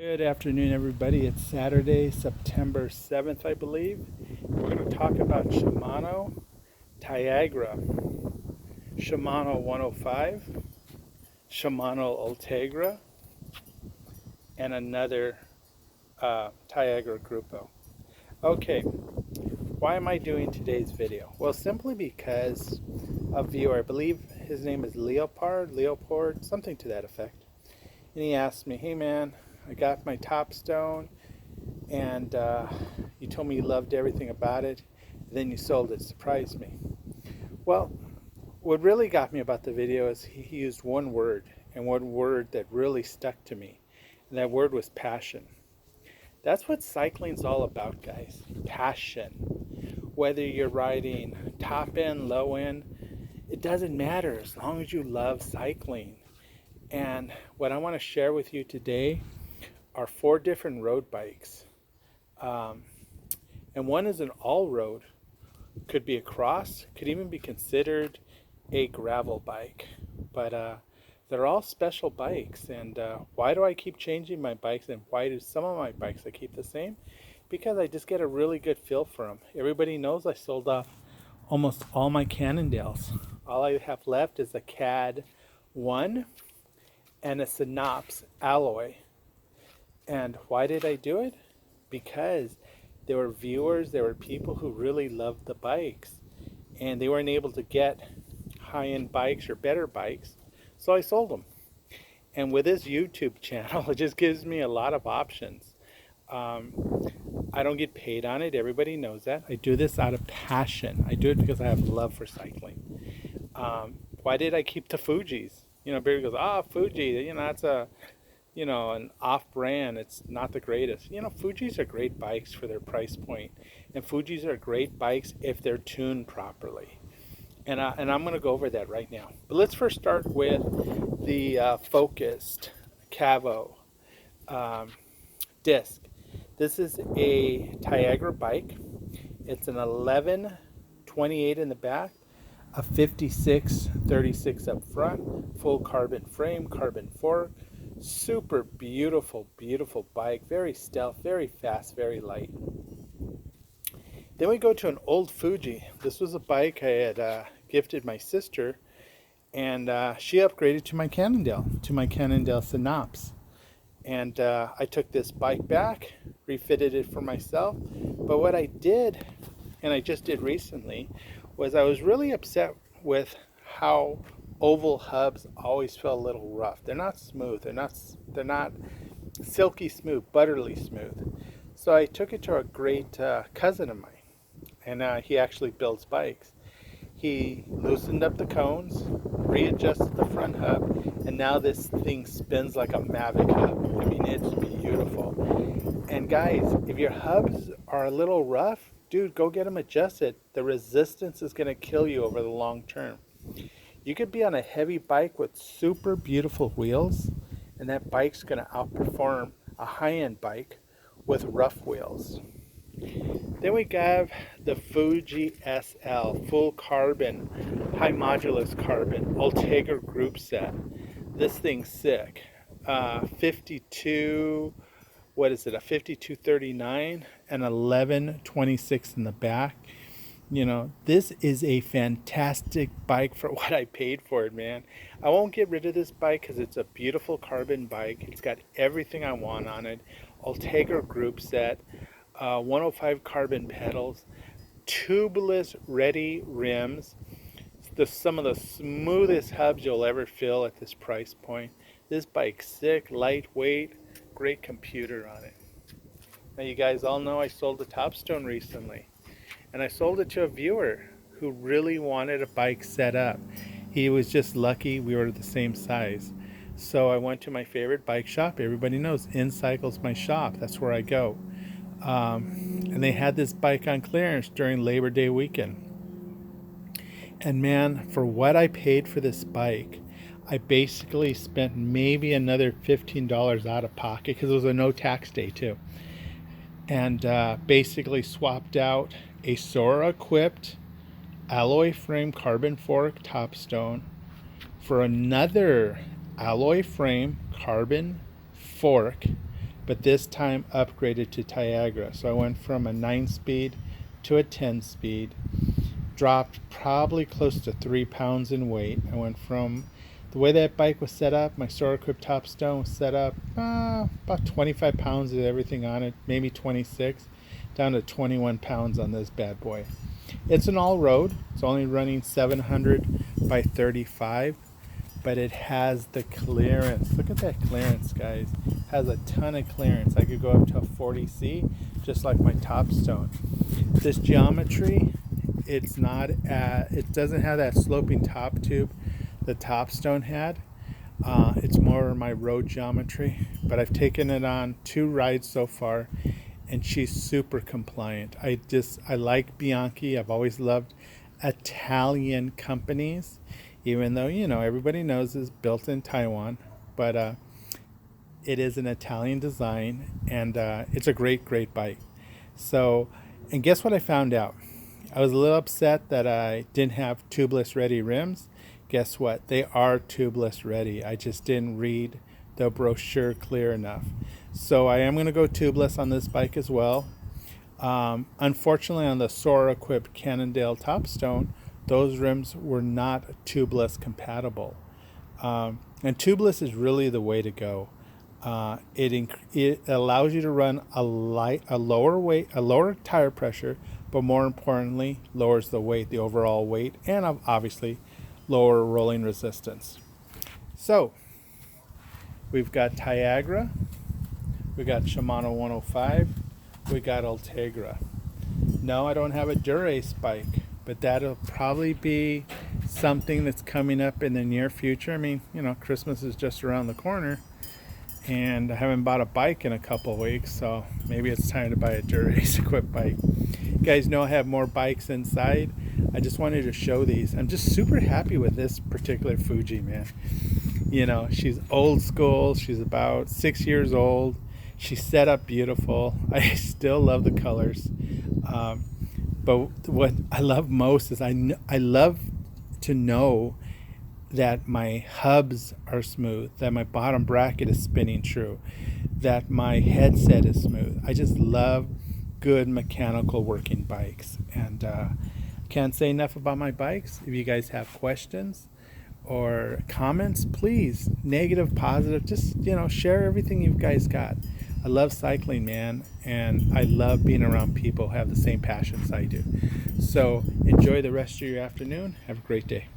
Good afternoon, everybody. It's Saturday, September 7th, I believe. We're going to talk about Shimano Tiagra, Shimano 105, Shimano Ultegra, and another Tiagra Gruppo. Okay, why am I doing today's video? Well, simply because a viewer, I believe his name is Leopard, something to that effect. And he asked me, hey man, I got my top stone and you told me you loved everything about it, and then you sold it. Surprised me. Well, what really got me about the video is he used one word, and one word that really stuck to me, and that word was passion. That's what cycling's all about, guys. Passion. Whether you're riding top end, low end, it doesn't matter as long as you love cycling. And what I want to share with you today are 4 different road bikes. Um, and one is an all-road, could be a cross, could even be considered a gravel bike. But they're all special bikes. And why do I keep changing my bikes, and why do some of my bikes I keep the same? Because I just get a really good feel for them. Everybody knows I sold off almost all my Cannondales. All I have left is a CAD 1 and a Synops alloy. And why did I do it? Because there were viewers, there were people who really loved the bikes, and they weren't able to get high-end bikes or better bikes, so I sold them. And with this YouTube channel, it just gives me a lot of options. Um, I don't get paid on it. Everybody knows that. I do this out of passion. I do it because I have love for cycling. Why did I keep the Fujis? Barry goes, Fuji, that's an off-brand. It's not the greatest. Fujis are great bikes for their price point, and Fujis are great bikes if they're tuned properly. And I'm going to go over that right now. But let's first start with the Focused Cavo um, disc. This is a Tiagra bike. It's an 1128 in the back, a 5636 up front, full carbon frame, carbon fork. Super beautiful, beautiful bike. Very stealth, very fast, very light. Then we go to an old Fuji. This was a bike I had gifted my sister, and she upgraded to my Cannondale, Synops. And I took this bike back, refitted it for myself. But what I did, and I just did recently, was I was really upset with how oval hubs always feel a little rough. They're not smooth. They're not silky smooth, butterly smooth. So I took it to a great cousin of mine, and he actually builds bikes. He loosened up the cones, readjusted the front hub, and now this thing spins like a Mavic hub. I mean, it's beautiful. And guys, if your hubs are a little rough, dude, go get them adjusted. The resistance is going to kill you over the long term. You could be on a heavy bike with super beautiful wheels, and that bike's going to outperform a high-end bike with rough wheels. Then we have the Fuji SL, full carbon, high modulus carbon, Ultegra group set. This thing's sick. 52, what is it, a 5239 and 1126 in the back. This is a fantastic bike for what I paid for it, man. I won't get rid of this bike because it's a beautiful carbon bike. It's got everything I want on it. Ultegra group set, 105 carbon pedals, tubeless ready rims, some of the smoothest hubs you'll ever feel at this price point. This bike's sick, lightweight, great computer on it. Now you guys all know I sold the Topstone recently. And I sold it to a viewer who really wanted a bike set up. He was just lucky we were the same size. So I went to my favorite bike shop. Everybody knows InCycle's my shop. That's where I go. And they had this bike on clearance during Labor Day weekend. And man, for what I paid for this bike, I basically spent maybe another $15 out of pocket because it was a no tax day too. And basically swapped out a Sora equipped alloy frame carbon fork Topstone for another alloy frame carbon fork but this time upgraded to Tiagra. So I went from a 9-speed to a 10-speed, dropped probably close to 3 pounds in weight. I went from the way that bike was set up, my Sora Equip Top Stone was set up about 25 pounds of everything on it, maybe 26, down to 21 pounds on this bad boy. It's an all-road. It's only running 700 by 35, but it has the clearance. Look at that clearance, guys. It has a ton of clearance. I could go up to a 40C, just like my Top Stone. This geometry, it doesn't have that sloping top tube the Top Stone had. It's more my road geometry, but I've taken it on 2 rides so far, and she's super compliant. I like Bianchi. I've always loved Italian companies, even though, everybody knows it's built in Taiwan, but it is an Italian design, and it's a great bike. So, and guess what I found out? I was a little upset that I didn't have tubeless ready rims. Guess what? They are tubeless ready. I just didn't read the brochure clear enough. So I am going to go tubeless on this bike as well. Unfortunately, on the Sora Equip Cannondale Top Stone, those rims were not tubeless compatible. And tubeless is really the way to go. It allows you to run a lower tire pressure, but more importantly, lowers the weight, the overall weight, and obviously lower rolling resistance. So we've got Tiagra, we got Shimano 105, we got Ultegra. No, I don't have a Dura-Ace bike, but that'll probably be something that's coming up in the near future. I mean, Christmas is just around the corner, and I haven't bought a bike in a couple of weeks, so maybe it's time to buy a Dura-Ace equipped bike. You guys know I have more bikes inside. I just wanted to show these. I'm just super happy with this particular Fuji, man. She's old school. She's about 6 years old. She's set up beautiful. I still love the colors. But what I love most is I love to know that my hubs are smooth, that my bottom bracket is spinning true, that my headset is smooth. I just love good mechanical working bikes, and can't say enough about my bikes. If you guys have questions or comments, please, negative, positive, just share everything you guys got. I love cycling, man, and I love being around people who have the same passions I do. So enjoy the rest of your afternoon. Have a great day.